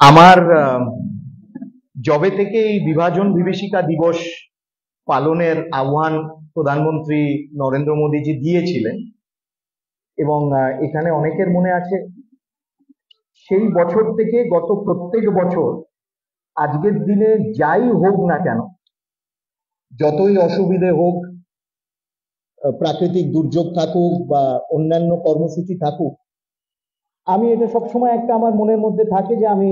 আমার জবে থেকে এই বিভাজন বিভীষিকা দিবস পালনের আহ্বান প্রধানমন্ত্রী নরেন্দ্র মোদীজি দিয়েছিলেন এবং এখানে অনেকের মনে আছে সেই বছর থেকে গত প্রত্যেক বছর আজকের দিনে যাই হোক না কেন, যতই অসুবিধে হোক, প্রাকৃতিক দুর্যোগ থাকুক বা অন্যান্য কর্মসূচি থাকুক, আমি এটা সবসময় একটা আমার মনের মধ্যে থাকে যে আমি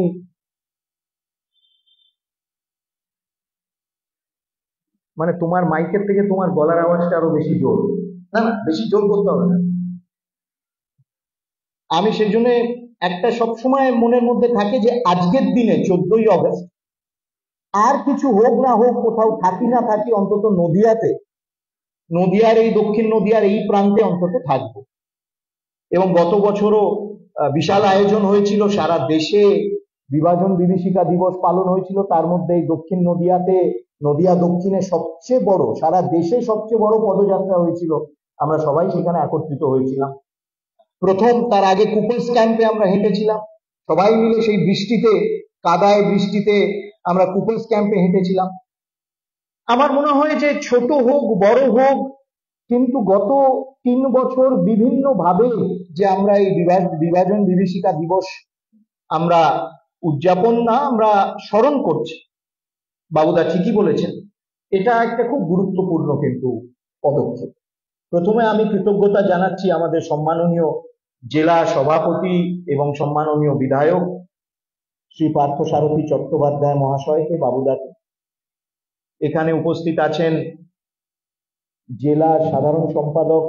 মানে তোমার মাইকের থেকে তোমার গলার আওয়াজটা আরো বেশি জোর, না না বেশি জোর করতে হবে না। আমি সেই জন্য একটা সবসময় মনের মধ্যে থাকে যে আজকের দিনে 14ই অগস্ট আর কিছু হোক না হোক, কোথাও থাকি না থাকি, অন্তত নদিয়াতে, নদিয়ার এই দক্ষিণ নদিয়ার এই প্রান্তে অন্তত থাকবো। এবং গত বছরও বিশাল আয়োজন হয়েছিল, সারা দেশে বিভাজন বিভীষিকা দিবস পালন হয়েছিল। তার মধ্যে এই দক্ষিণ নদিয়াতে, নদিয়া দক্ষিণে সবচেয়ে বড়, সারা দেশে সবচেয়ে বড় পদযাত্রা হয়েছিল। আমরা সবাই সেখানে একত্রিত হয়েছিলাম। প্রথম, তার আগে কুপলস ক্যাম্পে আমরা হেঁটেছিলাম সবাই মিলে, সেই বৃষ্টিতে, কাদায় বৃষ্টিতে আমরা কুপলস ক্যাম্পে হেঁটেছিলাম। আমার মনে হয় যে ছোট হোক বড় হোক, কিন্তু গত 3 বছর বিভিন্ন ভাবে যে আমরা এই বিভাজন বিভীষিকা দিবস আমরা উদযাপন না, আমরা স্মরণ করছি। বাবুদা ঠিকই বলেছেন, এটা একটা খুব গুরুত্বপূর্ণ কিন্তু পদক্ষেপ। প্রথমে আমি কৃতজ্ঞতা জানাচ্ছি আমাদের সম্মাননীয় জেলা সভাপতি এবং সম্মাননীয় বিধায়ক শ্রী পার্থসারথী চট্টোপাধ্যায় মহাশয়কে, বাবুদাকে। এখানে উপস্থিত আছেন জেলার সাধারণ সম্পাদক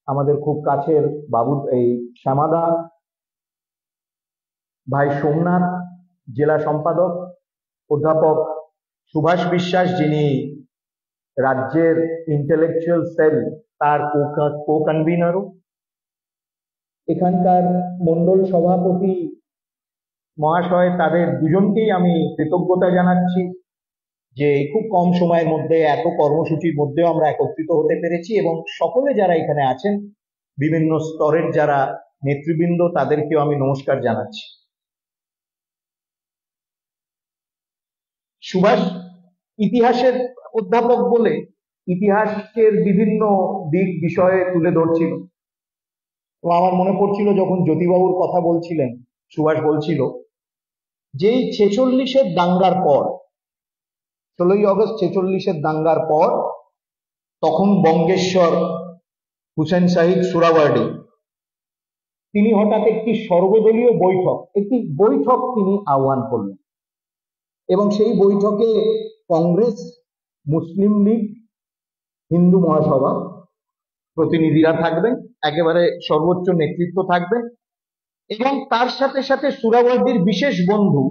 আমাদের খুব কাছের বাবু এই শ্যামাদা, ভাই সোমনাথ জেলা সম্পাদক, অধ্যাপক সুভাষ বিশ্বাস যিনি রাজ্যের ইন্টেলেকচুয়াল সেল তার কো কনভিনারও, এখানকার মন্ডল সভাপতি মহাশয়, তাদের দুজনকেই আমি কৃতজ্ঞতা জানাচ্ছি যে খুব কম সময়ের মধ্যে এত কর্মসূচির মধ্যেও আমরা একত্রিত হতে পেরেছি। এবং সকলে যারা এখানে আছেন, বিভিন্ন স্তরের যারা নেতৃবৃন্দ, তাদেরকেও আমি নমস্কার জানাচ্ছি। সুভাষ ইতিহাসের অধ্যাপক বলে ইতিহাসের বিভিন্ন দিক বিষয়ে তুলে ধরছিল। তো আমার মনে পড়ছিল যখন জ্যোতিবাবুর কথা বলছিলেন, সুভাষ বলছিল যে 46-এর দাঙ্গার পর, 16ই অগস্ট 46-এর দাঙ্গার পর, তখন বঙ্গেশ্বর হুসেন শহীদ সুরাওয়ার্ডি তিনি হঠাৎ একটি সর্বদলীয় বৈঠক তিনি আহ্বান করলেন। এবং সেই বৈঠকে কংগ্রেস, মুসলিম লীগ, হিন্দু মহাসভা প্রতিনিধিরা থাকবেন, একেবারে সর্বোচ্চ নেতৃত্ব থাকবে। এবং তার সাথে সাথে সুরাওয়ার্ডির বিশেষ বন্ধু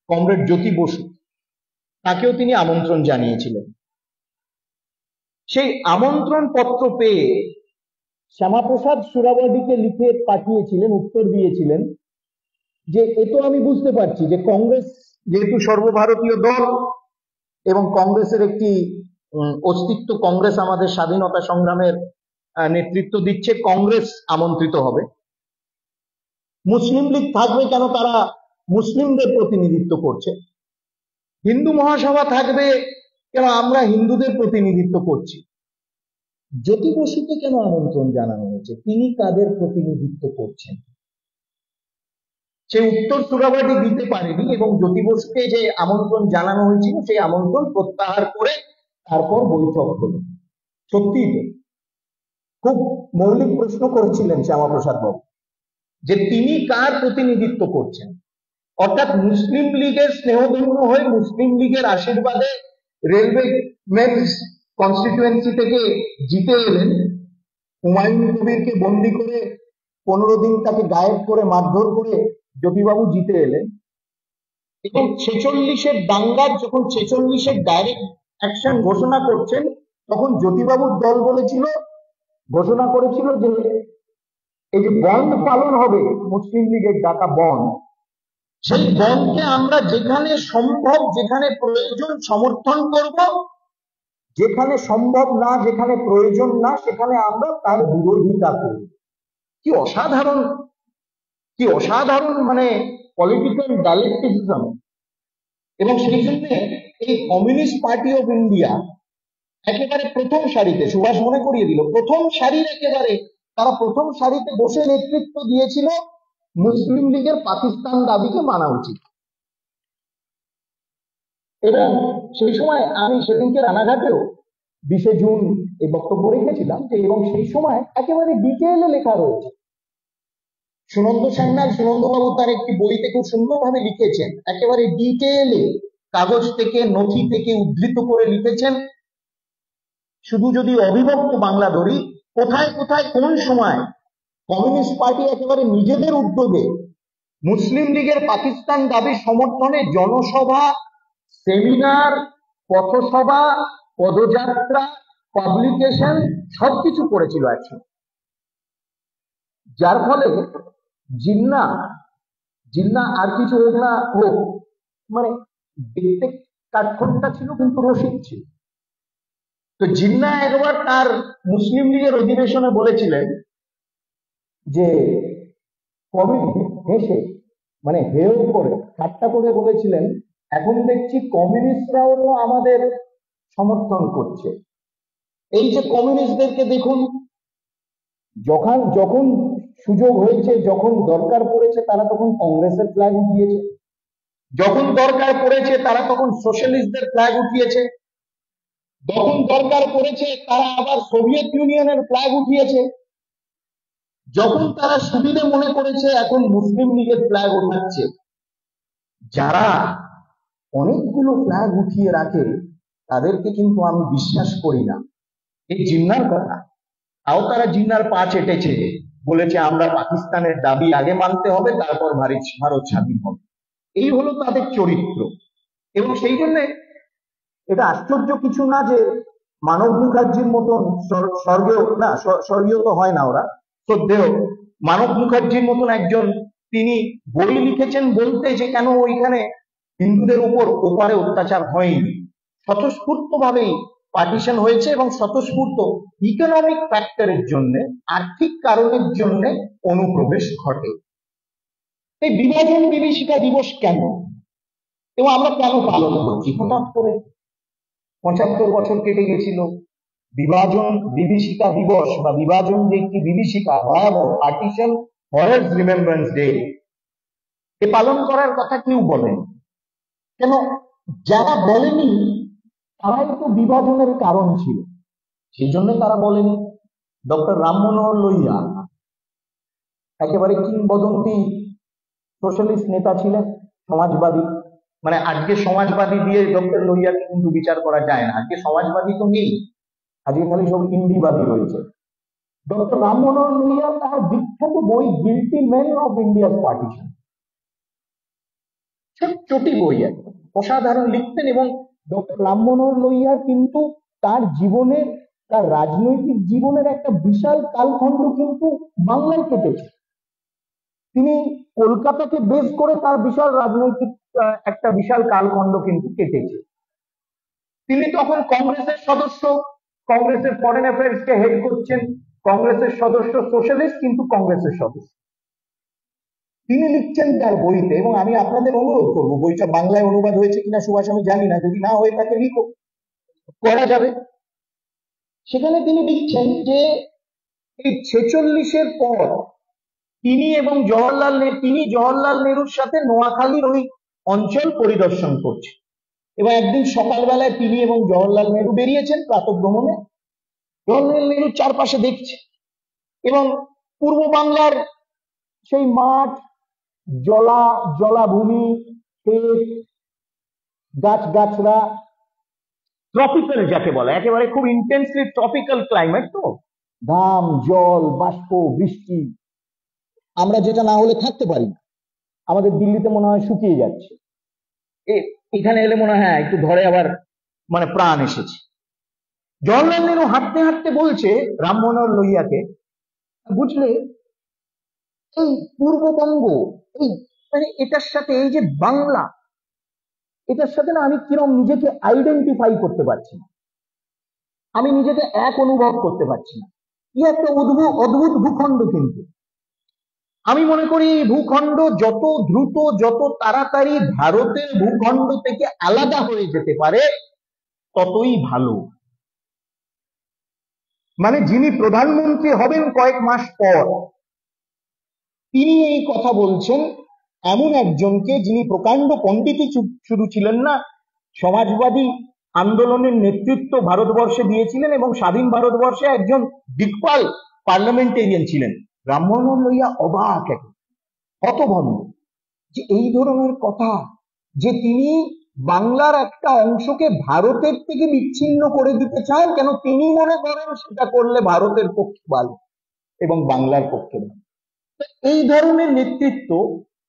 কমরেড জ্যোতি বসু, তাকেও তিনি আমন্ত্রণ জানিয়েছিলেন। সেই আমন্ত্রণ পত্র পেয়ে শ্যামাপ্রসাদ সুরাওয়ার্ডিকে লিখে পাঠিয়েছিলেন, উত্তর দিয়েছিলেন যে এ তো আমি বুঝতে পারছি যে কংগ্রেস যেহেতু সর্বভারতীয় দল এবং কংগ্রেসের একটি অস্তিত্ব, কংগ্রেস আমাদের স্বাধীনতা সংগ্রামের নেতৃত্ব দিচ্ছে, কংগ্রেস আমন্ত্রিত হবে, মুসলিম লীগ থাকবে কেন, তারা মুসলিমদের প্রতিনিধিত্ব করছে, হিন্দু মহাসভা থাকবে কেন, আমরা হিন্দুদের প্রতিনিধিত্ব করছি, জ্যোতি বসুকে কেন আমন্ত্রণ জানানো হয়েছে, তিনি কাদের প্রতিনিধিত্ব করছেন? সেই উত্তর সুরাওয়ার্ডি দিতে পারেনি এবং জ্যোতি বসুকে যে আমন্ত্রণ জানানো হয়েছিল সেই আমন্ত্রণ প্রত্যাহার করে তারপর বৈঠক হলো। সত্যিই তো খুব মৌলিক প্রশ্ন করেছিলেন শ্যামাপ্রসাদ বাবু যে তিনি কার প্রতিনিধিত্ব করছেন। অর্থাৎ মুসলিম লীগের স্নেহধন্য হয়ে, মুসলিম লীগের আশীর্বাদে রেলওয়ে মেন্স কনস্টিটিউয়েন্সি থেকে জিতে এলেন, হুমায়ুন কবিরকে বন্দি করে 15 দিন তাকে গায়েব করে মারধর করে জ্যোতিবাবু জিতে এলেন। এবং 46-এর দাঙ্গার, যখন 46-এর ডাইরেক্ট অ্যাকশন ঘোষণা করছেন, তখন জ্যোতিবাবুর দল ঘোষণা করেছিল যে এই যে বন্ধ পালন হবে, মুসলিম লীগের ডাকা বন্ধ, সেই বন্ধকে আমরা যেখানে সম্ভব, যেখানে প্রয়োজন সমর্থন করব, যেখানে সম্ভব না, যেখানে প্রয়োজন না, সেখানে আমরা তার বিরোধিতা করব। কি অসাধারণ মানে পলিটিক্যাল ডায়ালেকটিসিজম, এবং সেই জন্য এই কমিউনিস্ট পার্টি অফ ইন্ডিয়া একেবারে প্রথম সারিতে, সুভাষ মনে করিয়ে দিল, প্রথম সারির একেবারে তারা প্রথম সারিতে বসে নেতৃত্ব দিয়েছিল মুসলিম লীগের পাকিস্তান দাবিকে মানা উচিত। এবং সেই সময় আমি সেদিনকে রানাঘাটেও 20শে জুন এই বক্তব্য রেখেছিলাম যে, এবং সেই সময় একেবারে ডিটেইলে লেখা রয়েছে। সুনন্দ সান্যাল, সুনন্দবাবু তার একটি বইতে খুব সুন্দরভাবে লিখেছেন, একেবারে ডিটেইলে কাগজ থেকে নথি থেকে উদ্ধৃত করে লিখেছেন। শুধু যদি অবিভক্ত বাংলা ধরি, কোথায় কোথায় কোন সময় কমিউনিস্ট পার্টি একেবারে নিজেদের উদ্যোগে মুসলিম লীগের পাকিস্তান দাবি সমর্থনে জনসভা, সেমিনার, পথসভা, পদযাত্রা, পাবলিকেশন সবকিছু করেছিল একসঙ্গে। যার ফলে জিন্না আর কিছু হোক না হোক, মানে দেখতে কাঠখোট্টা ছিল কিন্তু রসিক ছিল। তো জিন্না একবার তার মুসলিম লীগের অধিবেশনে বলেছিলেন যে, হেসে মানে হেয় করে ঠাট্টা করে বলেছিলেন, এখন দেখছি কমিউনিস্টরাও তো আমাদের সমর্থন করছে। এই যে কমিউনিস্টদেরকে দেখুন, যখন সুযোগ হয়েছে, যখন দরকার পড়েছে, তারা তখন কংগ্রেসের ফ্ল্যাগ উঠিয়েছে, যখন দরকার পড়েছে তারা তখন সোশ্যালিস্টদের ফ্ল্যাগ উঠিয়েছে, যখন দরকার পড়েছে তারা আবার সোভিয়েত ইউনিয়নের ফ্ল্যাগ উঠিয়েছে, যখন তারা সুবিধে মনে করেছে এখন মুসলিম লীগের ফ্ল্যাগ উঠাচ্ছে। যারা অনেকগুলো ফ্ল্যাগ উঠিয়ে রাখে তাদেরকে কিন্তু আমি বিশ্বাস করি না। এই জিন্নার কথা, তাও তারা জিন্নার পা চেটেছে, বলেছে আমরা পাকিস্তানের দাবি আগে মানতে হবে, তারপর ভারত স্বাধীন হবে। এই হলো তাদের চরিত্র। এবং সেই জন্য এটা আশ্চর্য কিছু না যে মানব মুখার্জির মতন স্বর্গীয় না, স্বর্গীয় তো হয় না ওরা, শ্রদ্ধেয় মানব মুখার্জির মতন একজন, তিনি বই লিখেছেন বলতে যে কেন ওইখানে হিন্দুদের উপর ওপারে অত্যাচার হয়নি, স্বতঃস্ফূর্ত ভাবেই পার্টিশন হয়েছে এবং স্বতঃস্ফূর্ত ইকোনমিক ফ্যাক্টরের জন্য, আর্থিক কারণের জন্য অনুপ্রবেশ ঘটে। এই বিভাজন বিভীষিকা দিবস কেন এবং আমরা কেন পালন করছি? হঠাৎ করে 75 বছর কেটে গেছিল, বিভাজন বিভীষিকা দিবস বা বিভাজন যে একটি বিভীষিকা, ভয়াবহ পার্টিশন হরার্স রিমেম্বারেন্স ডে, এ পালন করার কথা কেউ বলেন কেন? যারা বলেনি তারাই তো বিভাজনের কারণ ছিল, সেই জন্য তারা বলেনি। ডক্টর রাম মনোহর লোহিয়া একেবারে কিংবদন্তি সোশ্যালিস্ট নেতা ছিলেন, সমাজবাদী, মানে আজকে সমাজবাদী দিয়ে ডক্টর লোহিয়াকে কিন্তু বিচার করা যায় না, আজকে সমাজবাদী তো নেই, আজকে খালি সব ইন্ডিবাদী রয়েছে। ডক্টর রাম মনোহর লোহিয়া তার বিখ্যাত বই guilty men of India's partition, ছোটি বই, অসাধারণ লিখতেন। এবং ডক্টর রাম মনোহর লোহিয়া কিন্তু তার জীবনের, তার রাজনৈতিক জীবনের একটা বিশাল কালখণ্ড কিন্তু বাংলায় কেটেছে। তিনি কলকাতাকে বেস করে তার বিশাল রাজনৈতিক একটা বিশাল কালখণ্ড কিন্তু কেটেছে। তিনি তখন কংগ্রেসের সদস্য, কংগ্রেসের ফরেন অ্যাফেয়ার্স কে হেড করছেন, কংগ্রেসের সদস্য, সোশ্যালিস্ট কিন্তু কংগ্রেসের সদস্য। তিনি লিখছেন তার বইতে, এবং আমি আপনাদের অনুরোধ করবো, বইটা বাংলায় অনুবাদ হয়েছে কিনা সুভাষ আমি জানি না, যদি না হয়ে থাকে লিখো, করা যাবে। সেখানে তিনি লিখছেন যে এই 46-এর পর তিনি জওহরলাল নেহরুর সাথে নোয়াখালীর ওই অঞ্চল পরিদর্শন করছে, এবং একদিন সকালবেলায় তিনি এবং জওহরলাল নেহরু বেরিয়েছেন প্রাতঃভ্রমণে। জওহরলাল নেহরু চারপাশে দেখছে এবং পূর্ব বাংলার সেই মাঠ, জলাভূমি, ক্ষেত, গাছগাছরা, ট্রপিক্যাল যাকে বলে, একেবারে খুব ইন্টেন্সলি ট্রপিক্যাল ক্লাইমেট, তো ঘাম, জল, বাষ্প, বৃষ্টি, আমরা যেটা না হলে থাকতে পারি না। আমাদের দিল্লিতে মনে হয় শুকিয়ে যাচ্ছে, এখানে এলে মনে হয় একটু ধরে আবার মানে প্রাণ এসেছে। জওহরলাল নেহরু হাঁটতে হাঁটতে বলছে রাম মনোহর লোহিয়াকে, বুঝলে এই পূর্ববঙ্গ, এই মানে এটার সাথে, এই যে বাংলা, এটার সাথে না আমি কিরম নিজেকে আইডেন্টিফাই করতে পারছি না, আমি নিজেকে এক অনুভব করতে পারছি না। কি একটা অদ্ভুত ভূখণ্ড, কিন্তু আমি মনে করি এই ভূখণ্ড যত দ্রুত যত তাড়াতাড়ি ভারতের ভূখণ্ড থেকে আলাদা হয়ে যেতে পারে ততই ভালো। মানে যিনি প্রধানমন্ত্রী হবেন কয়েক মাস পর, তিনি এই কথা বলছেন এমন একজনকে যিনি প্রকাণ্ড পণ্ডিতই শুধু ছিলেন না, সমাজবাদী আন্দোলনের নেতৃত্ব ভারতবর্ষে দিয়েছিলেন এবং স্বাধীন ভারতবর্ষে একজন দিকপাল পার্লামেন্টেরিয়ান ছিলেন। রামমোহন লইয়া অবাক, হতভম্ব যে এই ধরনের কথা, যে তিনি বাংলার একটা অংশকে ভারতের থেকে বিচ্ছিন্ন করে দিতে চান। কেন? তিনি মনে করেন সেটা করলে ভারতের পক্ষে ভালো এবং বাংলার পক্ষে ভালো। এই ধরনের নেতৃত্ব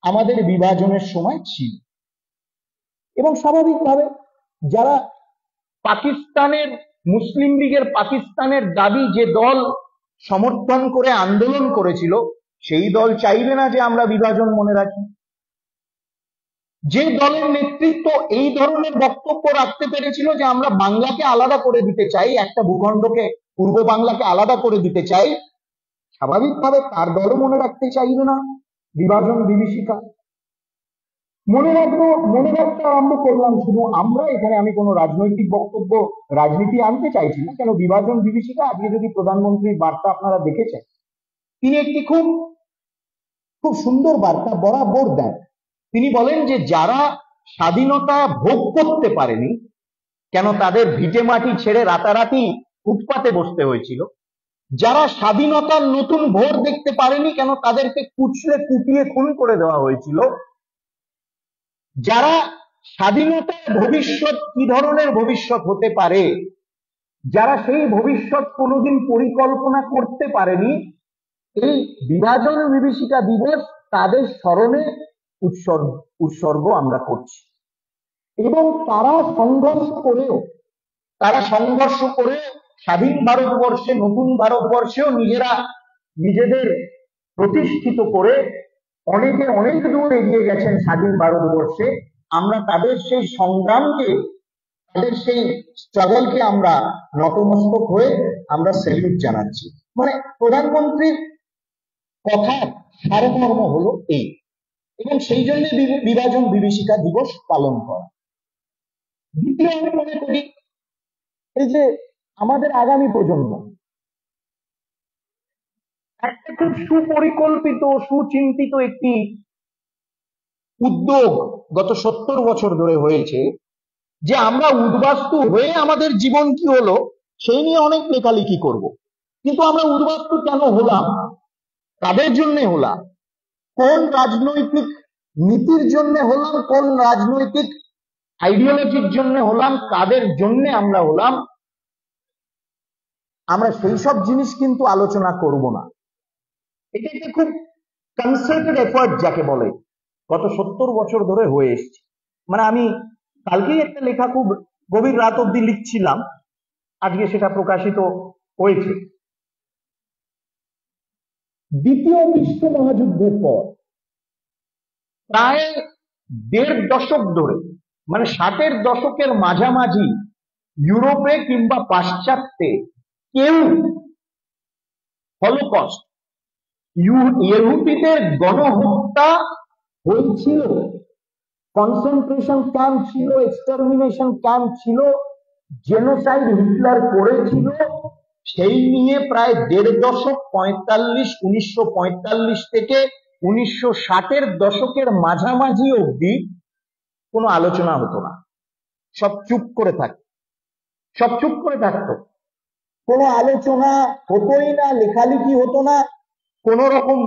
আমাদের বিভাজনের সময় ছিল এবং স্বাভাবিকভাবে যারা পাকিস্তানের মুসলিম লীগের পাকিস্তানের দাবি যে দল সমর্থন করে আন্দোলন করেছিল, সেই দল চাইবে না যে আমরা বিভাজন মনে রাখি। যে দলের নেতৃত্ব এই ধরনের বক্তব্য রাখতে পেরেছিল যে আমরা বাংলাকে আলাদা করে দিতে চাই, একটা ভূখণ্ডকে পূর্ব বাংলাকে আলাদা করে দিতে চাই, স্বাভাবিকভাবে তার দলও মনে রাখতে চাইবে না বিভাজন বিভীষিকা। মনে রাখতে আরম্ভ করলাম শুধু আমরা। এখানে আমি কোনো রাজনৈতিক বক্তব্য রাজনীতি আনতে চাইছি না। কেন? বিভাজন বিভীষিকা আজকে যদি প্রধানমন্ত্রীর বার্তা আপনারা দেখেছেন, তিনি একটি খুব খুব সুন্দর বার্তা বরাবর দেন। তিনি বলেন যে যারা স্বাধীনতা ভোগ করতে পারেনি, কেন তাদের ভিটে মাটি ছেড়ে রাতারাতি ফুটপাতে বসতে হয়েছিল, যারা স্বাধীনতার নতুন ভোর দেখতে পারেনি, কেন তাদেরকে কুচলে কুপিয়ে খুন করে দেওয়া হয়েছিল, যারা স্বাধীনতার ভবিষ্যৎ কি ধরনের ভবিষ্যৎ হতে পারে, যারা সেই ভবিষ্যৎ কোনোদিন পরিকল্পনা করতে পারেনি, এই বিভাজন বিভীষিকা দিবস তাদের স্মরণে উৎসর্গ আমরা করছি। এবং তারা সংঘর্ষ করে স্বাধীন ভারতবর্ষে, নতুন ভারতবর্ষেও নিজেদের প্রতিষ্ঠিত করে অনেক দূর এগিয়ে গেছেন স্বাধীন ভারতবর্ষে। আমরা তাদের সেই সংগ্রামকে, তাদের সেই স্ট্রাগলকে আমরা নতমস্তক হয়ে আমরা স্যালুট জানাচ্ছি। মানে প্রধানমন্ত্রীর কথার সারমর্ম হলো এই, এবং সেই জন্য বিভাজন বিভীষিকা দিবস পালন করা। দ্বিতীয়, আমি মনে করি এই যে আমাদের আগামী প্রজন্ম একটা খুব সুপরিকল্পিত সুচিন্তিত একটি উদ্যোগ গত 70 বছর ধরে হয়েছে যে আমরা উদ্বাস্তু হয়ে আমাদের জীবন কি হলো সেই নিয়ে অনেক লেখালেখি করব, কিন্তু আমরা উদ্বাস্তু কেন হলাম, কাদের জন্য হলাম, কোন রাজনৈতিক নীতির জন্য হলাম, কোন রাজনৈতিক আইডিওলজির জন্য হলাম, কাদের জন্য আমরা হলাম, আমরা সেই সব জিনিস কিন্তু আলোচনা করব না। এটা একটা খুব কনসার্টেড এফার্ট যাকে বলে গত 70 বছর ধরে হয়ে এসছে। মানে আমি কালকেই একটা লেখা খুব গভীর রাত অব্দি লিখছিলাম, আজকে সেটা প্রকাশিত হয়েছে। দ্বিতীয় বিশ্ব মহাযুদ্ধের পর প্রায় 1.5 দশক ধরে, মানে 60-এর দশকের মাঝামাঝি ইউরোপে কিংবা পাশ্চাত্যে কেউ হলোকস্ট, ইহুদিদের গণহত্যা হয়েছিল, কনসেন্ট্রেশন ক্যাম্প ছিল, এক্সটারমিনেশন ক্যাম্প ছিল, জেনোসাইড হিটলার করেছিল, সেই নিয়ে প্রায় 1.5 দশক 1945 থেকে 1960-এর দশকের মাঝামাঝি অবধি কোনো আলোচনা হতো না। সব চুপ করে থাকতো, কোনো আলোচনা হতোই না, লেখালেখি হতো না, কোন রকম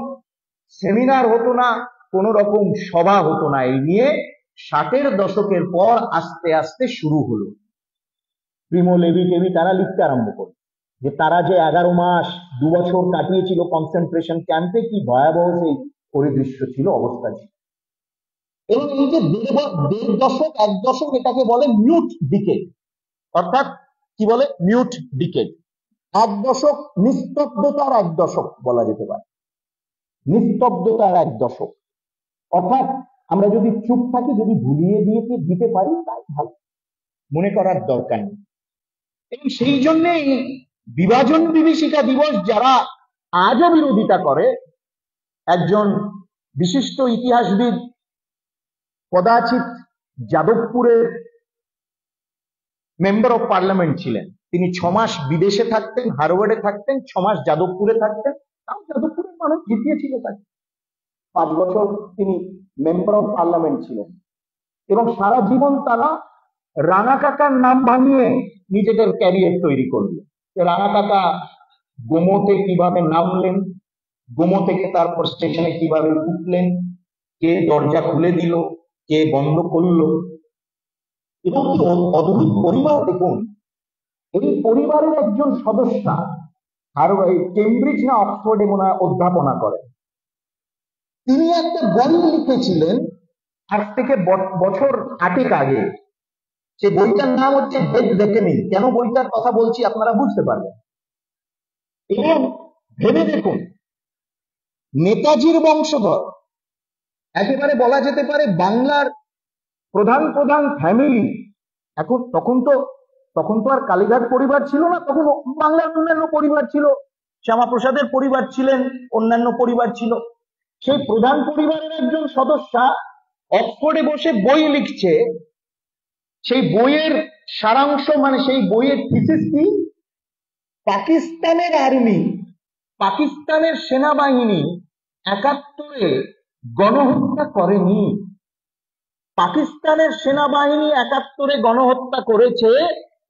সেমিনার হতো না, কোন রকম সভা হতো না। এই নিয়ে 60-এর দশকের পর আস্তে আস্তে শুরু হলো। প্রিমো লেভি তারা লিখতে আরম্ভ করল যে তারা যে 11 মাস 2 বছর কাটিয়েছিল কনসেন্ট্রেশন ক্যাম্পে, কি ভয়াবহ সেই পরিদৃশ্য ছিল, অবস্থা ছিল। এবং এই যে 1.5 দশক 1 দশক, এটাকে বলে মিউট ডিকেড, অর্থাৎ কি বলে মিউট ডিকেড, 1 দশক নিস্তব্ধতার 1 দশক বলা যেতে পারে, নিস্তব্ধতার 1 দশক। অর্থাৎ আমরা যদি চুপ থাকি, যদি ভুলিয়ে দিতে পারি, তাই ভালো, মনে করার দরকার নেই। এবং সেই জন্যই বিভাজন বিভীষিকা দিবস যারা আজও বিরোধিতা করে, একজন বিশিষ্ট ইতিহাসবিদ, কদাচিৎ যাদবপুরের মেম্বার অফ পার্লামেন্ট ছিলেন। তিনি 6 মাস বিদেশে থাকতেন, হার্ভার্ডে থাকতেন, 6 মাস যাদবপুরে থাকতেন, তাও যাদবপুরের মানুষ জিতিয়েছিল তাকে। 5 বছর তিনি মেম্বার অফ পার্লামেন্ট ছিলেন এবং সারা জীবন তারা রাঙা কাকার নাম ভাঙিয়ে নিজেদের ক্যারিয়ার তৈরি করলেন। রাঙা কাকা গোমোতে কিভাবে নামলেন, গোমো থেকে তারপর স্টেশনে কিভাবে উঠলেন, কে দরজা খুলে দিল, কে বন্ধ করলো, এবং কি অদ্ভুত পরিবার দেখুন। এই পরিবারের একজন সদস্য আর কেমব্রিজ না অক্সফোর্ডে মনে হয় অধ্যাপনা করেন। তিনি একটা বই লিখেছিলেন আজ থেকে বছর 8 আগে। সে বইটার নাম হচ্ছে ডেড রেকনিং। কেন বইটার কথা বলছি আপনারা বুঝতে পারবেন। এবং ভেবে দেখুন, নেতাজির বংশধর, একেবারে বলা যেতে পারে বাংলার প্রধান প্রধান ফ্যামিলি। এখন তখন তো আর কালীঘাট পরিবার ছিল না, তখন বাংলার অন্যান্য পরিবার ছিল, শ্যামাপ্রসাদের পরিবার ছিলেন, অন্যান্য পরিবার ছিল। সেই প্রধান পরিবারের একজন সদস্য অক্সফোর্ডে বসে বই লিখছে। সেই বইয়ের সারাংশ, মানে সেই বইয়ের থিসিস কি, পাকিস্তানের আর্মি, পাকিস্তানের সেনাবাহিনী 71-এ গণহত্যা করেনি। পাকিস্তানের সেনাবাহিনী 71-এ গণহত্যা করেছে,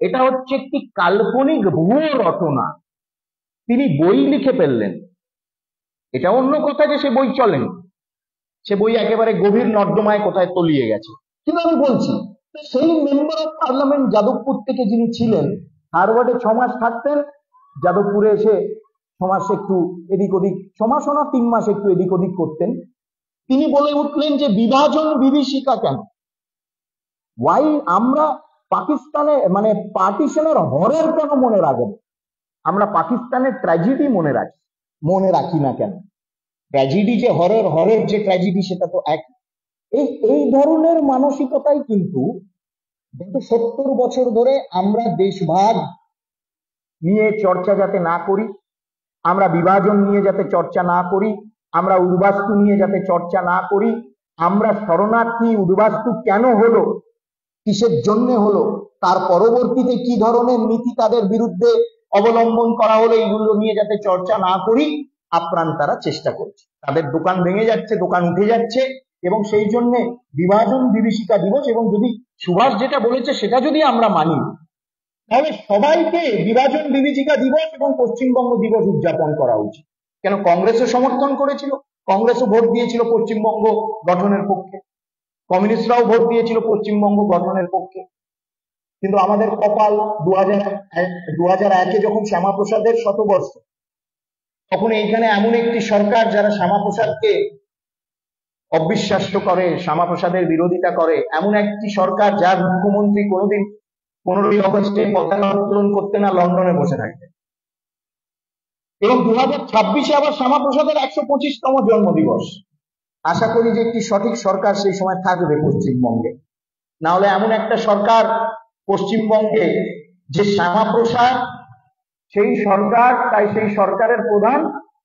এটা হচ্ছে একটি কাল্পনিক ভুয়ো রটনা। তিনি বই লিখে ফেললেন। এটা অন্য কথা যে সে বই চলেন, সে বই একেবারে গভীর নর্দমায় কোথায় তলিয়ে গেছে। কিন্তু আমি বলছি, সেই মেম্বার অফ পার্লামেন্ট যাদবপুর থেকে যিনি ছিলেন, হার্ভার্ডে 6 মাস থাকতেন, যাদবপুরে এসে 6 মাস একটু এদিক ওদিক, 6 মাসও না 3 মাস একটু এদিক ওদিক করতেন। তিনি বলে উঠলেন যে বিভাজন বিভীষিকা কেন, ওয়াই আমরা পাকিস্তানে মানে পার্টিশনের হরর কেন মনে রাখেন, আমরা পাকিস্তানের ট্র্যাজেডি মনে রাখি না কেন। ট্র্যাজেডি যে হরর, হরর যে ট্র্যাজেডি, সেটা তো এক। এই ধরনের মানসিকতাই কিন্তু গত 70 বছর ধরে আমরা দেশভাগ নিয়ে চর্চা যাতে না করি, আমরা বিভাজন নিয়ে যাতে চর্চা না করি, আমরা উদ্বাস্তু নিয়ে যাতে চর্চা না করি, আমরা শরণার্থী উদ্বাস্তু কেন হলো, কিসের জন্য হলো, তার পরবর্তীতে কি ধরনের নীতি তাদের বিরুদ্ধে অবলম্বন করা হলো, এইগুলো নিয়ে যাতে চর্চা না করি, আপ্রাণ তারা চেষ্টা করছে। তাদের দোকান ভেঙে যাচ্ছে, দোকান উঠে যাচ্ছে, এবং সেই জন্য বিভাজন বিভীষিকা দিবস, এবং যদি সুভাষ যেটা বলেছে সেটা যদি আমরা মানি, তাহলে সবাইকে বিভাজন বিভীষিকা দিবস এবং পশ্চিমবঙ্গ দিবস উদযাপন করা উচিত। কেন, কংগ্রেসও সমর্থন করেছিল, কংগ্রেসও ভোট দিয়েছিল পশ্চিমবঙ্গ গঠনের পক্ষে, কমিউনিস্টরাও ভোট দিয়েছিল পশ্চিমবঙ্গ গঠনের পক্ষে। কিন্তু আমাদের কপাল, 2001-এ যখন শ্যামাপ্রসাদের শতবর্ষ, তখন এইখানে এমন একটি সরকার যারা শ্যামাপ্রসাদকে অবিশ্বাস্য করে, শ্যামাপ্রসাদের বিরোধিতা করে, এমন একটি সরকার যার মুখ্যমন্ত্রী কোনোদিন 15ই অগস্টে পতাকা উত্তোলন করতে না লন্ডনে বসে থাকবে। এবং 2026-এ আবার শ্যামাপ্রসাদের 125তম জন্মদিবস। আশা করি যে একটি সঠিক সরকার সেই সময় থাকবে পশ্চিমবঙ্গে। না হলে এমন একটা সরকার পশ্চিমবঙ্গে, যে শ্যামাপ্রসাদ সেই সরকার, তাই সেই সরকারের প্রধান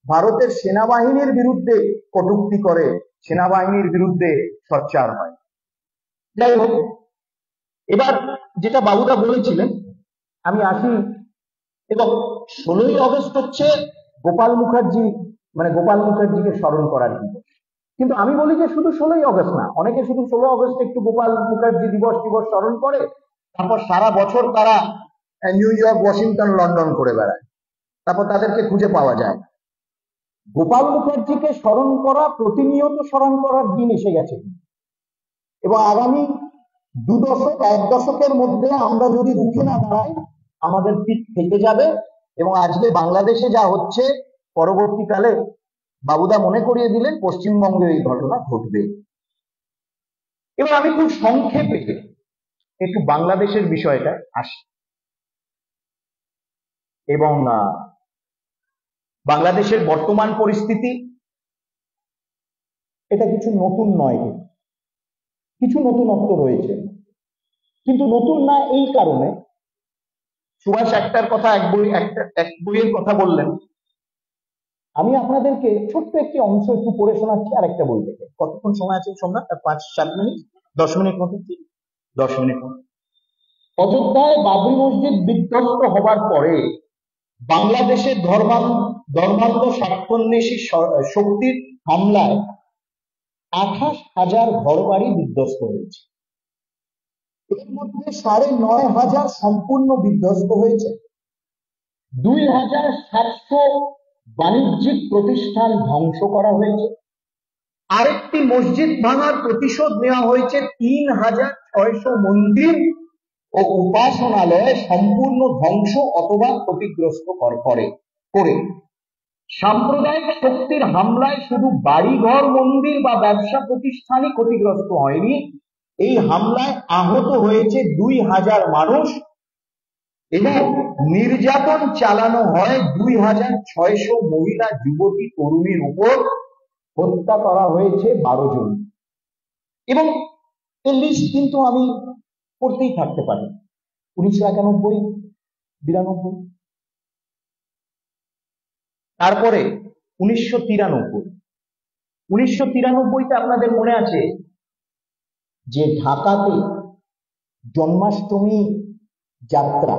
ভারতের সেনাবাহিনীর বিরুদ্ধে কটূক্তি করে, সেনাবাহিনীর বিরুদ্ধে সোচ্চার হয়। যাই হোক, এবার যেটা বাবুদা বলেছিলেন, আমি আসি। এবং 16ই অগস্ট হচ্ছে গোপাল মুখার্জিকে স্মরণ করার দিবস। কিন্তু আমি বলি যে শুধু 16ই অগস্ট না, অনেকে শুধু 16 অগস্ট একটু গোপাল মুখার্জি দিবস স্মরণ করে, তারপর সারা বছর তারা নিউ ইয়র্ক, ওয়াশিংটন, লন্ডন করে বেড়ায়, তারপর তাদেরকে খুঁজে পাওয়া যায়। গোপাল মুখার্জিকে স্মরণ করা, প্রতিনিয়ত স্মরণ করার দিন এসে গেছে, এবং আগামী 2 দশক, 1 দশকের মধ্যে আমরা যদি রুখে না দাঁড়াই, আমাদের পিঠ থেকে যাবে। এবং আজকে বাংলাদেশে যা হচ্ছে, পরবর্তীকালে বাবুদা মনে করিয়ে দিলেন পশ্চিমবঙ্গে এই ঘটনা ঘটবে। এবার আমি খুব সংক্ষেপে একটু বাংলাদেশের বিষয়টা আসি, এবং বাংলাদেশের বর্তমান পরিস্থিতি, এটা কিছু নতুন নয়, কিছু নতুনত্ব রয়েছে, কিন্তু নতুন না এই কারণে, সুভাষ এক বইয়ের কথা বললেন, আমি আপনাদেরকে ছোট্ট একটি অংশ একটু পড়ে শোনাচ্ছি আর একটা বই থেকে। কতক্ষণ সময় আছে সোমনাথ? 5-7 মিনিট, 10 মিনিট মতো, 10 মিনিট মতো। অযোধ্যায় বাবরি মসজিদ বিধ্বস্ত হবার পরে বাংলাদেশের ধর্মান্ধ স্বার্থান্বেষী শক্তির হামলায় 28,000 ঘর বাড়ি বিধ্বস্ত হয়েছে। এর মধ্যে 9,500 সম্পূর্ণ বিধ্বস্ত হয়েছে। 2,700 বাণিজ্যিক প্রতিষ্ঠান ধ্বংস করা হয়েছে। আরেকটি মসজিদ ভাঙার প্রতিশোধ নেওয়া হয়েছে। 3,600 মন্দির ও উপাসনালয় সম্পূর্ণ ধ্বংস অথবা ক্ষতিগ্রস্ত করে। সাম্প্রদায়িক শক্তির হামলায় শুধু বাড়িঘর, মন্দির বা ব্যবসা প্রতিষ্ঠানই ক্ষতিগ্রস্ত হয়নি, এই হামলায় আহত হয়েছে 2,000 মানুষ এবং নির্যাতন চালানো হয় 2,600 মহিলা, যুবতী, তরুণীর উপর। হত্যা করা হয়েছে 12 জন। এবং এই লিস্ট কিন্তু আমি পড়তেই থাকতে পারি। 1991, 92, তারপরে 1993তে আপনাদের মনে আছে যে ঢাকাতে জন্মাষ্টমী যাত্রা,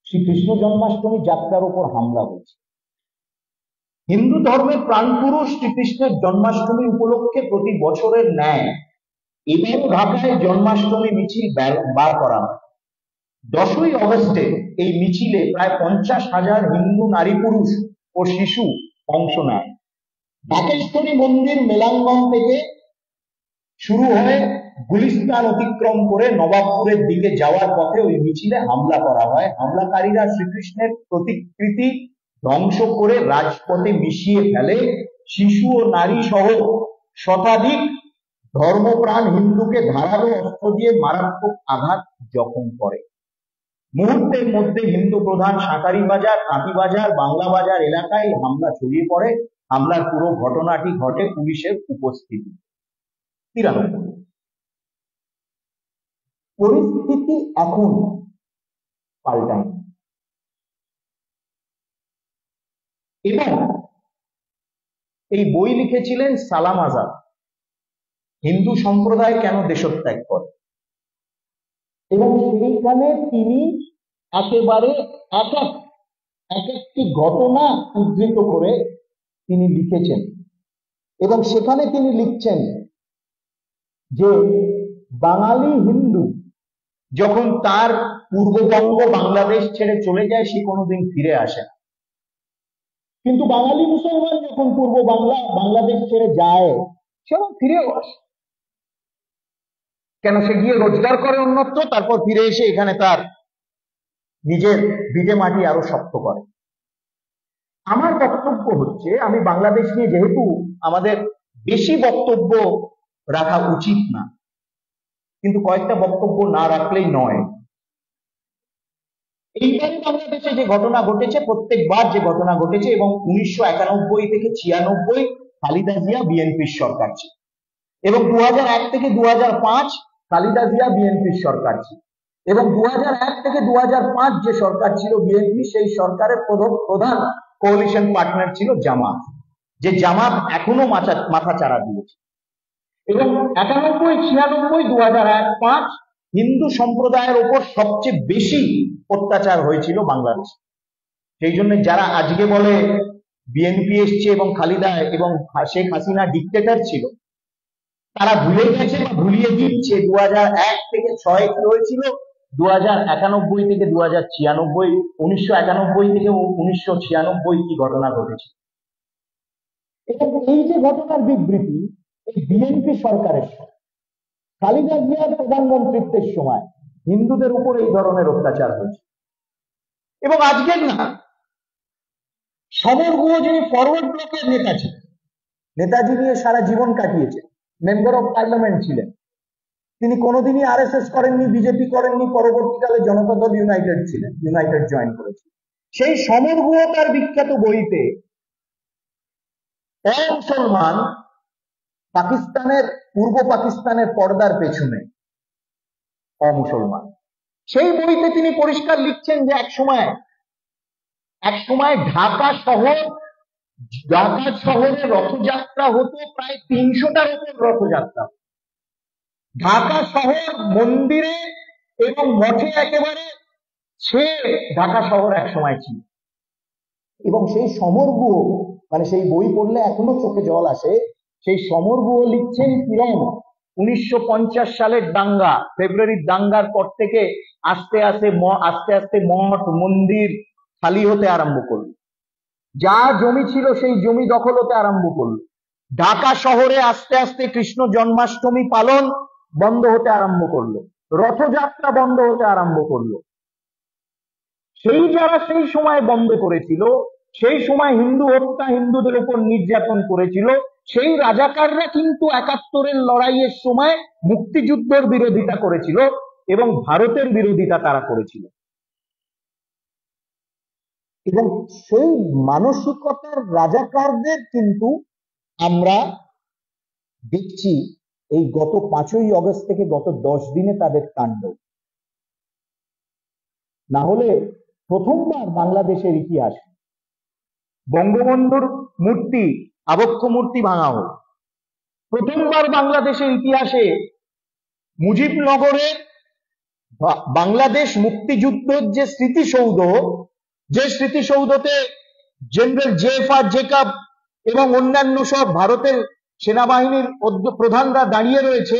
শ্রীকৃষ্ণ জন্মাষ্টমী যাত্রার উপর হামলা হয়েছে। হিন্দু ধর্মের প্রাণপুরুষ শ্রীকৃষ্ণের জন্মাষ্টমী উপলক্ষে প্রতি বছরের ন্যায় এবারও ঢাকায় জন্মাষ্টমী মিছিল বার করা হয়। 10ই অগস্টে এই মিছিলে প্রায় 50,000 হিন্দু নারী, পুরুষ ও শিশু অংশ নেয়। ঢাকেশ্বরী মন্দির মেলাঙ্গন থেকে শুরু হয়ে গুলিস্তান অতিক্রম করে নবাবপুরের দিকে যাওয়ার পথে ওই মিছিলে হামলা করা হয়। হামলাকারীরা শ্রীকৃষ্ণের প্রতিকৃতি ধ্বংস করে রাজপথে মিশিয়ে ফেলে। শিশু ও নারী সহ শতাধিক ধর্মপ্রাণ হিন্দুকে ধারালো অস্ত্র দিয়ে মারাত্মক আঘাত, জখম করে। মুহূর্তের মধ্যে হিন্দু প্রধান শাঁখারী বাজার, কাঁটি বাজার, বাংলা বাজার এলাকায় হামলা ছড়িয়ে পড়ে। হামলার পুরো ঘটনাটি ঘটে পুলিশের উপস্থিতি। 93 পরিস্থিতি এখন পাল্টায়নি। এবং এই বই লিখেছিলেন সালাম আজাদ, হিন্দু সম্প্রদায় কেন দেশত্যাগ করে। এবং সেইখানে তিনি একেবারে এক একটি ঘটনা উদ্ধৃত করে তিনি লিখেছেন। এবং সেখানে তিনি লিখছেন যে বাঙালি হিন্দু যখন তার পূর্ববঙ্গ বাংলাদেশ ছেড়ে চলে যায়, সে কোনোদিন ফিরে আসে না। কিন্তু বাঙালি মুসলমান যখন পূর্ব বাংলাদেশ ছেড়ে যায়, সে আবার ফিরেও আসে। কেন? সে গিয়ে রোজগার করে অন্যত্র, তারপর ফিরে এসে এখানে তার নিজের ভিটে মাটি আরো শক্ত করে। আমার বক্তব্য হচ্ছে, আমি বাংলাদেশ নিয়ে যেহেতু আমাদের বেশি বক্তব্য রাখা উচিত না, কিন্তু কয়েকটা বক্তব্য না রাখলেই নয়। এইবারে বাংলাদেশে যে ঘটনা ঘটেছে, প্রত্যেকবার যে ঘটনা ঘটেছে, এবং 1991 থেকে 96 খালেদা জিয়া বিএনপির সরকার ছিল, এবং 2001 থেকে 2005 খালেদা জিয়া বিএনপির সরকার ছিল, এবং 2001 থেকে 2005 যে সরকার ছিল বিএনপি, সেই সরকারের প্রধান কোয়ালিশন পার্টনার ছিল জামাত, যে জামাত এখনো মাথা চাড়া দিয়েছে। এবং 91, 96, 2001, 2005 হিন্দু সম্প্রদায়ের উপর সবচেয়ে বেশি অত্যাচার হয়েছিল বাংলাদেশে। সেই জন্য যারা আজকে বলে বিএনপি এসছে এবং খালেদা এবং শেখ হাসিনা ডিক্টেটর ছিল, তারা ভুলে গেছে বা ভুলিয়ে দিচ্ছে 2001 থেকে 6 কি হয়েছিল, 2091 থেকে 2096, 1991 থেকে 1996 কি ঘটনা ঘটেছে। এবং এই যে ঘটনার বিবৃতি, এই বিএনপি সরকারের সময়, খালেদা জিয়ার প্রধানমন্ত্রীত্বের সময় হিন্দুদের উপর এই ধরনের অত্যাচার হয়েছে। এবং আজকের না, সমর গুহ যিনি ফরওয়ার্ড ব্লকের নেতা ছিলেন, নেতাজি নিয়ে সারা জীবন কাটিয়েছে, মেম্বার অফ পার্লামেন্ট ছিলেন, তিনি কোনোদিনই আরএসএস করেননি, বিজেপি করেননি, পরবর্তীকালে জনতা দল ইউনাইটেড ছিলেন, ইউনাইটেড জয়েন করেছেন। সেই সমর গুহ তার বিখ্যাত বইতে মুসলমান পাকিস্তানের, পূর্ব পাকিস্তানের পর্দার পেছনে অমুসলমান, সেই বইতে তিনি পরিষ্কার লিখছেন যে এক সময় ঢাকা শহর ঢাকা শহরে রথযাত্রা হতো প্রায় 300টার উপর রথযাত্রা। ঢাকা শহর মন্দিরে এবং মঠে একেবারে ঢাকা শহর এক সময় ছিল। এবং সেই সমরগুহ, মানে সেই বই পড়লে এখনো চোখে জল আসে, সেই সমরগুহ লিখছেন কিরণ 1950 সালের দাঙ্গা, ফেব্রুয়ারির দাঙ্গার পর থেকে আস্তে আস্তে মঠ মন্দির খালি হতে আরম্ভ করলো, যা জমি ছিল সেই জমি দখল হতে আরম্ভ করলো। ঢাকা শহরে আস্তে আস্তে কৃষ্ণ জন্মাষ্টমী পালন বন্ধ হতে আরম্ভ করলো, রথযাত্রা বন্ধ হতে আরম্ভ করলো। যারা সেই সময় বন্ধ করেছিল, সেই সময় হিন্দু হত্যা, হিন্দুদের উপর নির্যাতন করেছিল, সেই রাজাকাররা কিন্তু 71-এর লড়াইয়ের সময় মুক্তিযুদ্ধের বিরোধিতা করেছিল এবং ভারতের বিরোধিতা তারা করেছিল। এবং সেই মানসিকতার রাজাকারদের কিন্তু আমরা দেখছি এই গত 5ই আগস্ট থেকে গত 10 দিনে তাদের কাণ্ড। না হলে প্রথমবার বাংলাদেশের ইতিহাস বঙ্গবন্ধুর মূর্তি, আবক্ষ মূর্তি ভাঙা হল। প্রথমবার বাংলাদেশের ইতিহাসে মুজিবনগরের বাংলাদেশ মুক্তিযুদ্ধের যে স্মৃতিসৌধতে জেনারেল জেএফআর জেকব এবং অন্যান্য সব ভারতের সেনাবাহিনীর প্রধানরা দাঁড়িয়ে রয়েছে,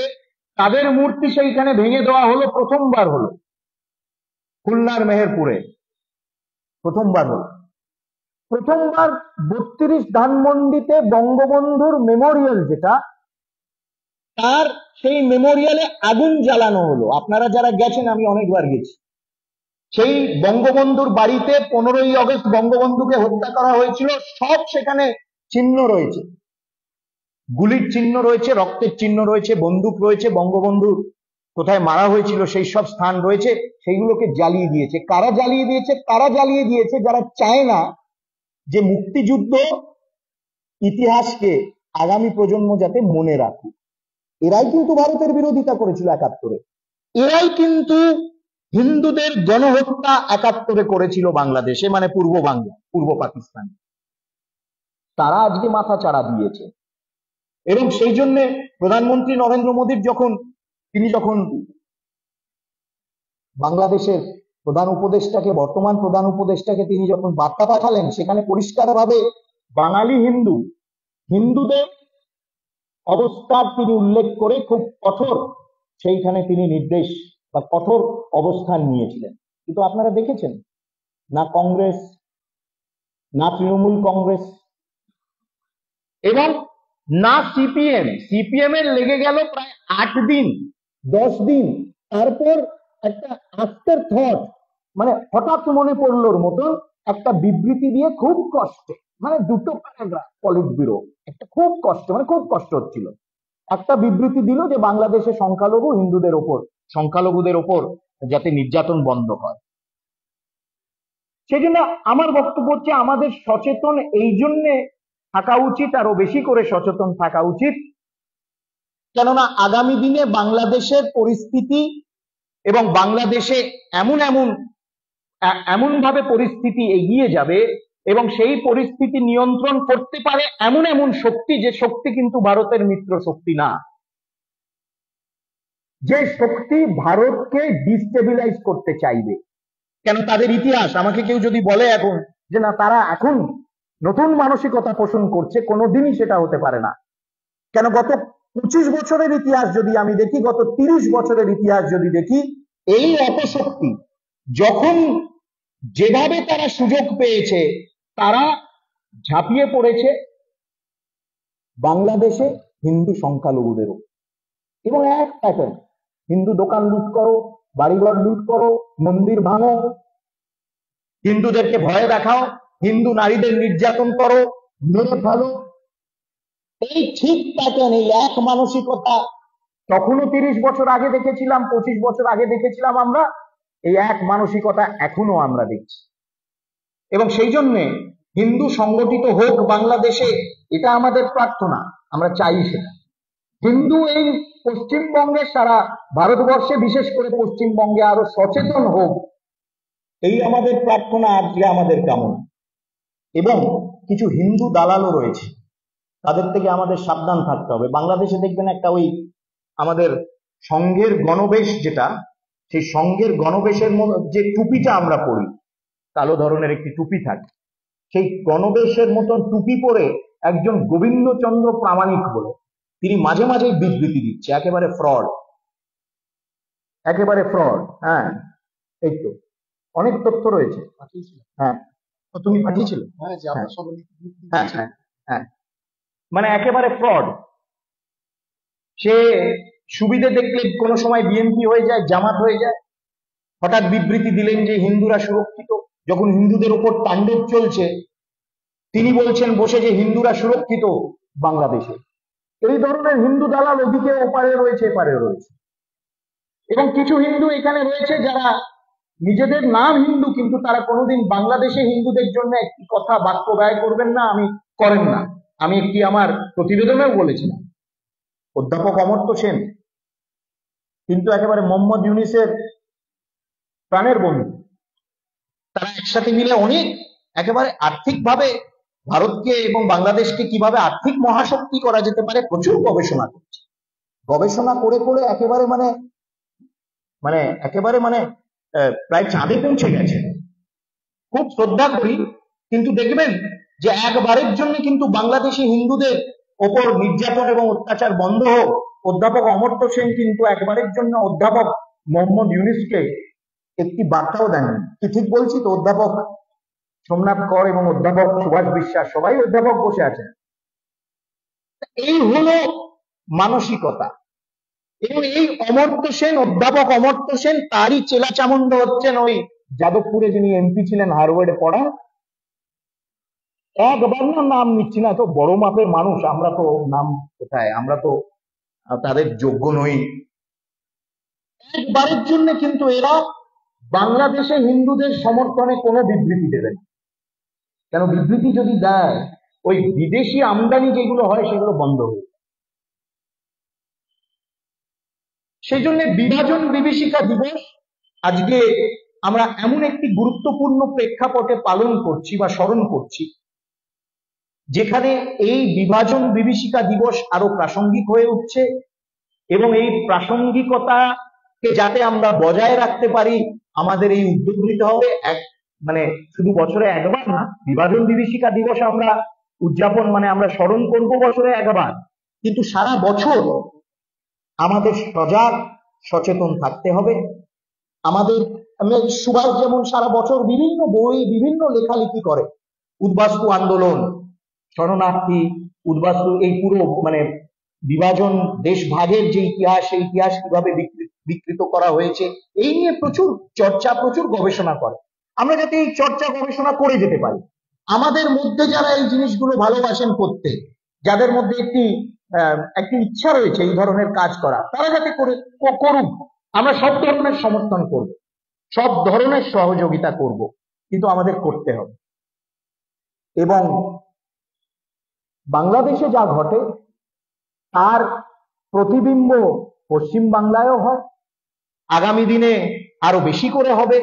তাদের মূর্তি সেইখানে ভেঙে দেওয়া হলো। প্রথমবার হলো খুলনার মেহেরপুরে, প্রথমবার 32 ধানমন্ডিতে বঙ্গবন্ধুর মেমোরিয়াল, যেটা তার সেই মেমোরিয়ালে আগুন জ্বালানো হলো। আপনারা যারা গেছেন, আমি অনেকবার গেছি, সেই বঙ্গবন্ধুর বাড়িতে 15ই আগস্ট বঙ্গবন্ধুকে হত্যা করা হয়েছিল, সব সেখানে চিহ্ন রয়েছে, গুলির চিহ্ন রয়েছে, রক্তের চিহ্ন রয়েছে, বন্দুক রয়েছে, বঙ্গবন্ধুর কোথায় মারা হয়েছিল সেই সব স্থান রয়েছে, সেইগুলোকে জ্বালিয়ে দিয়েছে। কারা জ্বালিয়ে দিয়েছে? তারা জ্বালিয়ে দিয়েছে যারা চায় না যে মুক্তিযুদ্ধ ইতিহাসকে আগামী প্রজন্ম যাতে মনে রাখুক। এরাই কিন্তু ভারতের বিরোধিতা করেছিল 71-এ, এরাই কিন্তু হিন্দুদের গণহত্যা 71-এ করেছিল বাংলাদেশে, মানে পূর্ব বাংলা, পূর্ব পাকিস্তানে। তারা আজকে মাথা চাড়া দিয়েছে। এবং সেই জন্য প্রধানমন্ত্রী নরেন্দ্র মোদীর তিনি যখন বাংলাদেশের বর্তমান প্রধান উপদেষ্টাকে তিনি যখন বার্তা পাঠালেন, সেখানে পরিষ্কারভাবে বাঙালি হিন্দুদের অবস্থার তিনি উল্লেখ করে খুব কঠোর সেইখানে তিনি নির্দেশ বা কঠোর অবস্থান নিয়েছিলেন। কিন্তু আপনারা দেখেছেন, না কংগ্রেস, না তৃণমূল কংগ্রেস এবং না সিপিএম এর লেগে গেল প্রায় 8 দিন 10 দিন, তারপর একটা আফটার থট, মানে হঠাৎ মনে পড়লোর মতন একটা বিবৃতি দিয়ে খুব কষ্টে, মানে 2টো প্যারাগ্রাফ পলিট ব্যুরো, একটা খুব কষ্ট হচ্ছিল, একটা বিবৃতি দিল যে বাংলাদেশে সংখ্যালঘুদের ওপর যাতে নির্যাতন বন্ধ হয়। সেই জন্য আমার বক্তব্য হচ্ছে, আমাদের সচেতন এই জন্যে থাকা উচিত, আরো বেশি করে সচেতন থাকা উচিত, কেননা আগামী দিনে বাংলাদেশের পরিস্থিতি এবং বাংলাদেশে এমন ভাবে পরিস্থিতি এগিয়ে যাবে এবং সেই পরিস্থিতি নিয়ন্ত্রণ করতে পারে এমন শক্তি, যে শক্তি কিন্তু ভারতের মিত্র শক্তি না, যে শক্তি ভারতকে ডিস্টেবিলাইজ করতে চাইবে। কেন তাদের ইতিহাস, আমাকে কেউ যদি বলে এখন যে না তারা এখন নতুন মানসিকতা পোষণ করছে, কোনোদিনই সেটা হতে পারে না। কেন গত 25 বছরের ইতিহাস যদি আমি দেখি, গত 30 বছরের ইতিহাস যদি দেখি, এই অপশক্তি যখন যেভাবে তারা সুযোগ পেয়েছে, তারা ঝাঁপিয়ে পড়েছে বাংলাদেশে হিন্দু সংখ্যালঘুদের উপর। এবং এক প্যাটার্ন, হিন্দু দোকান লুট করো, বাড়িঘর লুট করো, মন্দির ভাঙো, হিন্দুদেরকে ভয় দেখাও, হিন্দু নারীদের নির্যাতন করো, মেরে ফেলো। এই ঠিক প্যাটার্ন, এই এক মানসিকতা তখনও 30 বছর আগে দেখেছিলাম, 25 বছর আগে দেখেছিলাম আমরা, এই এক মানসিকতা এখনো আমরা দেখছি। এবং সেই জন্য হিন্দু সংগঠিত হোক বাংলাদেশে, এটা আমাদের প্রার্থনা, আমরা চাই সেটা। হিন্দু এই পশ্চিমবঙ্গে, সারা ভারতবর্ষে, বিশেষ করে পশ্চিমবঙ্গে আরো সচেতন হোক, এই আমাদের প্রার্থনা, আজকে আমাদের কামনা। এবং কিছু হিন্দু দালালও রয়েছে, তাদের থেকে আমাদের সাবধান থাকতে হবে। বাংলাদেশে দেখবেন একটা ওই আমাদের সংঘের গণবেশ, যেটা সেই সংঘের গণবেশের যে টুপিটা আমরা পরি, কালো ধরনের একটি টুপি থাকে, সেই গণবেশের মতন টুপি পরে একজন গোবিন্দচন্দ্র প্রামাণিক বলে তিনি মাঝে মাঝেই বিবৃতি দিচ্ছে, একেবারে ফ্রড, একেবারে ফ্রড। হ্যাঁ, এই তো অনেক তথ্য রয়েছে। হ্যাঁ, তুমি পাঠিয়েছিলে। হ্যাঁ হ্যাঁ হ্যাঁ, মানে একেবারে ফ্রড। সে সুবিধে দেখলে কোনো সময় বিএনপি হয়ে যায়, জামাত হয়ে যায়। হঠাৎ বিবৃতি দিলেন যে হিন্দুরা সুরক্ষিত, যখন হিন্দুদের উপর তাণ্ডব চলছে তিনি বলছেন বসে যে হিন্দুরা সুরক্ষিত বাংলাদেশে। এই ধরনের হিন্দু দালাল ওদিকে ওপারে রয়েছে, এপারে রয়েছে। এবং কিছু হিন্দু এখানে রয়েছে যারা নিজেদের নাম হিন্দু, কিন্তু তারা কোনোদিন বাংলাদেশে হিন্দুদের জন্য একটি কথা বাক্য ব্যয় করবেন না, করেন না। আমি একটি আমার প্রতিবেদনেও বলেছিলাম, অধ্যাপক অমর্ত্য সেন কিন্তু একেবারে মোহাম্মদ ইউনূসের প্রাণের বন্ধু। তারা একসাথে মিলে অনেক একেবারে আর্থিকভাবে ভারতকে এবং বাংলাদেশকে কিভাবে আর্থিক মহাশক্তি করা যেতে পারে প্রচুর গবেষণা করছে। গবেষণা করে করে একেবারে প্রায় চাঁদে পৌঁছে গেছে। খুব শ্রদ্ধা করি, কিন্তু দেখবেন যে একবারের জন্য কিন্তু বাংলাদেশি হিন্দুদের ওপর নির্যাতন এবং অত্যাচার বন্ধ হোক, অধ্যাপক অমর্ত্য সেন কিন্তু একবারের জন্য অধ্যাপক মোহাম্মদ ইউনূসকে একটি বার্তাও দেননি। কি ঠিক বলছি তো? অধ্যাপক সোমনাথ কর এবং অধ্যাপক সুভাষ বিশ্বাস সবাই অধ্যাপক বসে আছেন। এই হলো মানসিকতা। এবং এই অমর্ত্য সেন, অধ্যাপক অমর্ত্য সেন, তারই চেলা চামুন্ড হচ্ছেন ওই যাদবপুরে যিনি এমপি ছিলেন, হারওয়ার্ডে পড়া। একবার নাম নিচ্ছি না, তো বড় মাপের মানুষ, আমরা তো নাম কোথায়, আমরা তো তাদের যোগ্য নই। একবারের জন্য কিন্তু এরা বাংলাদেশে হিন্দুদের সমর্থনে কোনো বিবৃতি দেবেন। কেন বিবৃতি যদি দেয়, ওই বিদেশি আমদানি যেগুলো হয় সেগুলো বন্ধ হবে। সেই জন্য বিভাজন বিভীষিকা দিবস আজকে আমরা এমন একটি গুরুত্বপূর্ণ প্রেক্ষাপটে পালন করছি বা স্মরণ করছি, যেখানে এই বিভাজন বিভীষিকা দিবস আরো প্রাসঙ্গিক হয়ে উঠছে। এবং এই প্রাসঙ্গিকতাকে যাতে আমরা বজায় রাখতে পারি, আমাদের এই উদ্যোগ নিতে হবে। শুধু বছরে একবার না, বিভাজন বিভীষিকা দিবস আমরা উদযাপন আমরা স্মরণ করব বছরে একবার, কিন্তু সারা বছর আমাদের সজাগ সচেতন থাকতে হবে। আমাদের সুভাষ যেমন সারা বছর বিভিন্ন বই, বিভিন্ন লেখালেখি করে, উদ্বাস্তু আন্দোলন, শরণার্থী, উদ্বাস্তু, এই পুরো বিভাজন, দেশ ভাগের যে ইতিহাস, সেই ইতিহাস কিভাবে বিকৃত করা হয়েছে, এই নিয়ে প্রচুর চর্চা, প্রচুর গবেষণা করে। আমরা যাতে এই চর্চা গবেষণা করে যেতে পারি, আমাদের মধ্যে যারা এই জিনিসগুলো ভালোবাসেন করতে, যাদের মধ্যে একটি ইচ্ছা রয়েছে এই ধরনের কাজ করা, তারা যাতে করুক। আমরা সব ধরনের সমর্থন করব, সব ধরনের সহযোগিতা করব, কিন্তু আমাদের করতে হবে। এবং বাংলাদেশে যা ঘটে তার প্রতিবিম্ব পশ্চিম বাংলায়ও হয়, আগামী দিনে আরো বেশি করে হবে।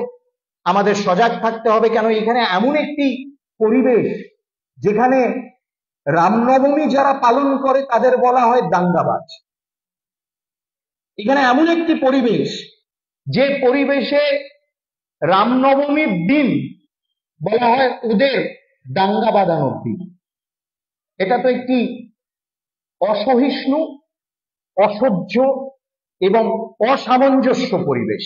আমাদের সজাগ থাকতে হবে, কেন এখানে এমন একটি পরিবেশ যেখানে রামনবমী যারা পালন করে তাদের বলা হয় দাঙ্গাবাজ। এখানে এমন একটি পরিবেশ, যে পরিবেশে রামনবমীর দিন বলা হয় ওদের দাঙ্গা বাঁধানোর দিন। এটা তো একটি অসহিষ্ণু, অসহ্য এবং অসামঞ্জস্য পরিবেশ।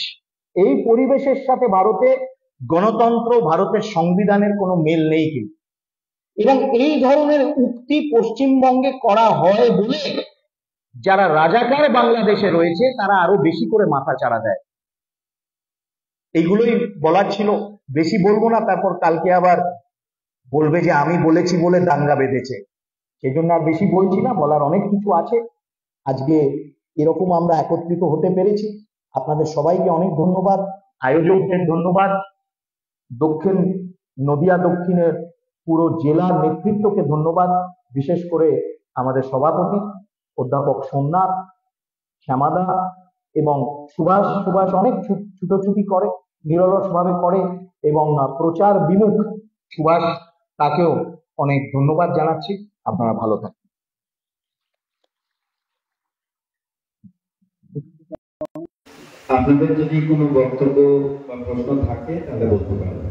এই পরিবেশের সাথে ভারতের গণতন্ত্র, ভারতের সংবিধানের কোনো মেল নেই কিন্তু। এবং এই ধরনের উক্তি পশ্চিমবঙ্গে করা হয় বলে যারা রাজাকার বাংলাদেশে রয়েছে তারা আরো বেশি করে মাথা চাড়া দেয়। এইগুলোই বলার ছিল, বেশি বলবো না, তারপর কালকে আবার বলবে যে আমি বলেছি বলে দাঙ্গা বেঁধেছে। সেই জন্য আর বেশি বলছি না, বলার অনেক কিছু আছে। আজকে এরকম আমরা একত্রিত হতে পেরেছি, আপনাদের সবাইকে অনেক ধন্যবাদ, আয়োজকদের ধন্যবাদ, নদিয়া দক্ষিণের পুরো জেলার নেতৃত্বকে ধন্যবাদ, বিশেষ করে আমাদের সভাপতি অধ্যাপক সোমনাথ, শ্যামাদা এবং সুভাষ অনেক ছুটোছুটি করে, নিরলসভাবে করে এবং প্রচার বিমুখ সুভাষ, তাকেও অনেক ধন্যবাদ জানাচ্ছি। আপনারা ভালো থাকবেন। আপনাদের যদি কোনো বক্তব্য বা প্রশ্ন থাকে তাহলে বলতে পারেন।